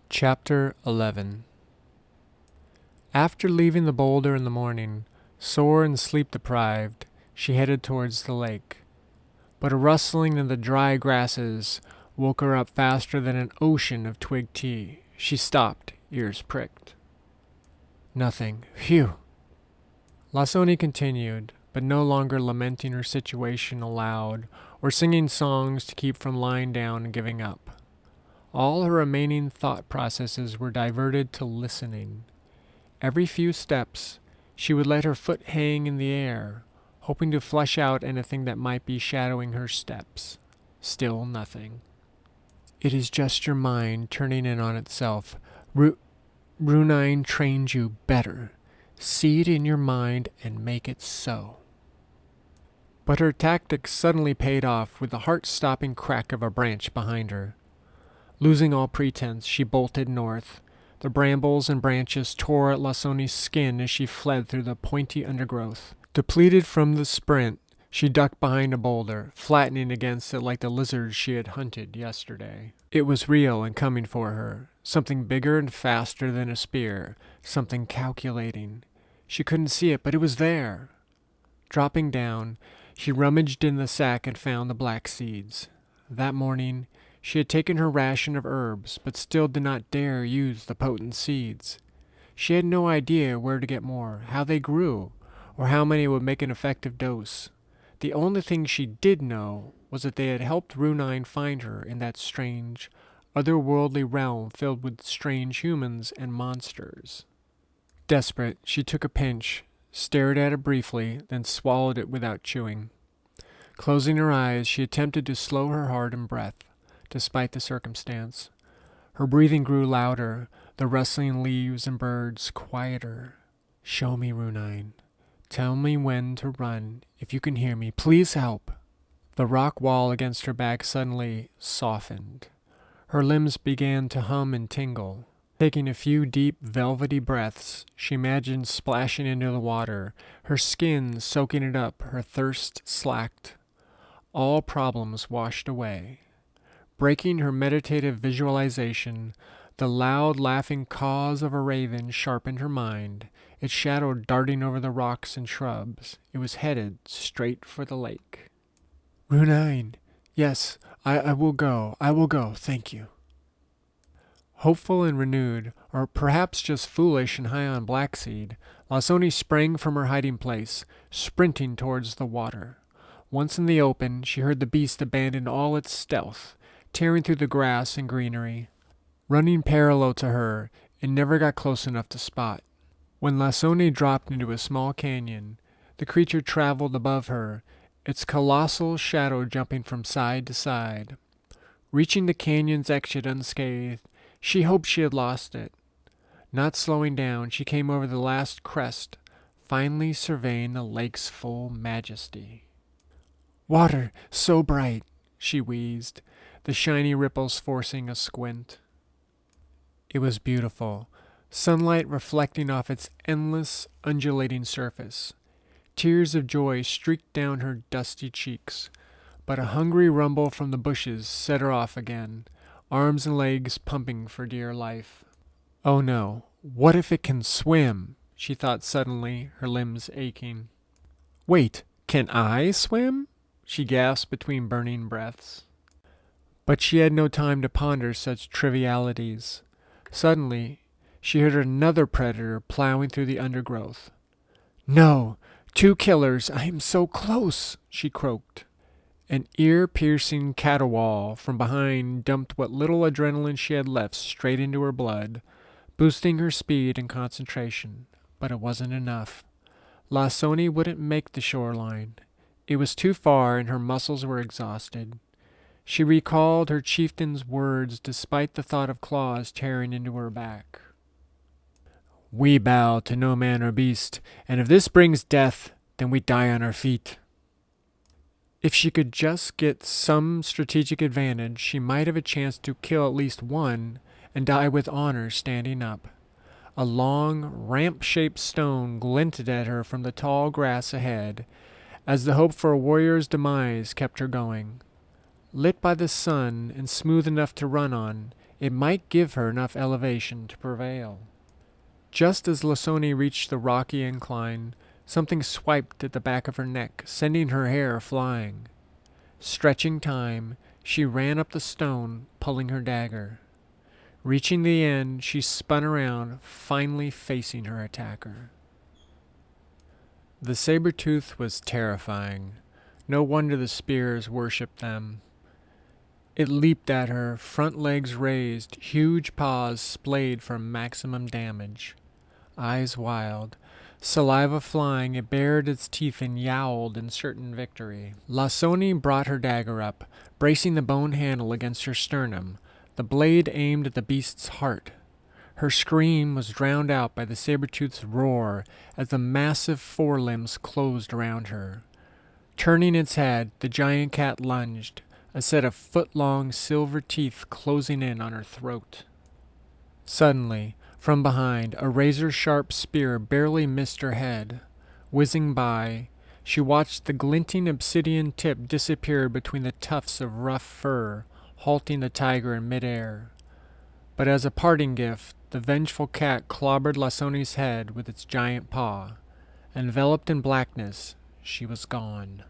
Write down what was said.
Chapter 11. After leaving the boulder in the morning, sore and sleep-deprived, she headed towards the lake. But a rustling in the dry grasses woke her up faster than an ocean of twig tea. She stopped, ears pricked. Nothing. Phew! Lasoni continued, but no longer lamenting her situation aloud or singing songs to keep from lying down and giving up. All her remaining thought processes were diverted to listening. Every few steps, she would let her foot hang in the air, hoping to flush out anything that might be shadowing her steps. Still nothing. It is just your mind turning in on itself. Runine trained you better. See it in your mind and make it so. But her tactics suddenly paid off with the heart-stopping crack of a branch behind her. Losing all pretense, she bolted north. The brambles and branches tore at Lasoni's skin as she fled through the pointy undergrowth. Depleted from the sprint, she ducked behind a boulder, flattening against it like the lizard she had hunted yesterday. It was real and coming for her, something bigger and faster than a spear, something calculating. She couldn't see it, but it was there. Dropping down, she rummaged in the sack and found the black seeds. That morning, she had taken her ration of herbs, but still did not dare use the potent seeds. She had no idea where to get more, how they grew, or how many would make an effective dose. The only thing she did know was that they had helped Runine find her in that strange, otherworldly realm filled with strange humans and monsters. Desperate, she took a pinch, stared at it briefly, then swallowed it without chewing. Closing her eyes, she attempted to slow her heart and breath. Despite the circumstance, her breathing grew louder, the rustling leaves and birds quieter. Show me, Runine. Tell me when to run. If you can hear me, please help. The rock wall against her back suddenly softened. Her limbs began to hum and tingle. Taking a few deep, velvety breaths, she imagined splashing into the water, her skin soaking it up, her thirst slacked. All problems washed away. Breaking her meditative visualization, the loud laughing caws of a raven sharpened her mind, its shadow darting over the rocks and shrubs. It was headed straight for the lake. Runine, yes, I will go, thank you. Hopeful and renewed, or perhaps just foolish and high on blackseed, Lasoni sprang from her hiding place, sprinting towards the water. Once in the open, she heard the beast abandon all its stealth, tearing through the grass and greenery. Running parallel to her, it never got close enough to spot. When Lasoni dropped into a small canyon, the creature traveled above her, its colossal shadow jumping from side to side. Reaching the canyon's exit unscathed, she hoped she had lost it. Not slowing down, she came over the last crest, finally surveying the lake's full majesty. Water, so bright, she wheezed, the shiny ripples forcing a squint. It was beautiful, sunlight reflecting off its endless, undulating surface. Tears of joy streaked down her dusty cheeks, but a hungry rumble from the bushes set her off again, arms and legs pumping for dear life. Oh no, what if it can swim? She thought suddenly, her limbs aching. Wait, can I swim? She gasped between burning breaths. But she had no time to ponder such trivialities. Suddenly, she heard another predator plowing through the undergrowth. No, 2 killers, I am so close, she croaked. An ear-piercing caterwaul from behind dumped what little adrenaline she had left straight into her blood, boosting her speed and concentration. But it wasn't enough. Lasoni wouldn't make the shoreline. It was too far and her muscles were exhausted. She recalled her chieftain's words despite the thought of claws tearing into her back. We bow to no man or beast, and if this brings death, then we die on our feet. If she could just get some strategic advantage, she might have a chance to kill at least one and die with honor standing up. A long, ramp-shaped stone glinted at her from the tall grass ahead, as the hope for a warrior's demise kept her going. Lit by the sun and smooth enough to run on, It might give her enough elevation to prevail. Just as Lasoni reached the rocky incline, something swiped at the back of her neck, sending her hair flying. Stretching time, she ran up the stone, pulling her dagger. Reaching the end, she spun around, finally facing her attacker. The saber-tooth was terrifying. No wonder the spears worshipped them. It leaped at her, front legs raised, huge paws splayed for maximum damage. Eyes wild, saliva flying, it bared its teeth and yowled in certain victory. Lasoni brought her dagger up, bracing the bone handle against her sternum, the blade aimed at the beast's heart. Her scream was drowned out by the saber-tooth's roar as the massive forelimbs closed around her. Turning its head, the giant cat lunged, a set of foot-long silver teeth closing in on her throat. Suddenly, from behind, a razor-sharp spear barely missed her head. Whizzing by, she watched the glinting obsidian tip disappear between the tufts of rough fur, halting the tiger in midair. But as a parting gift, the vengeful cat clobbered Lasoni's head with its giant paw. Enveloped in blackness, she was gone.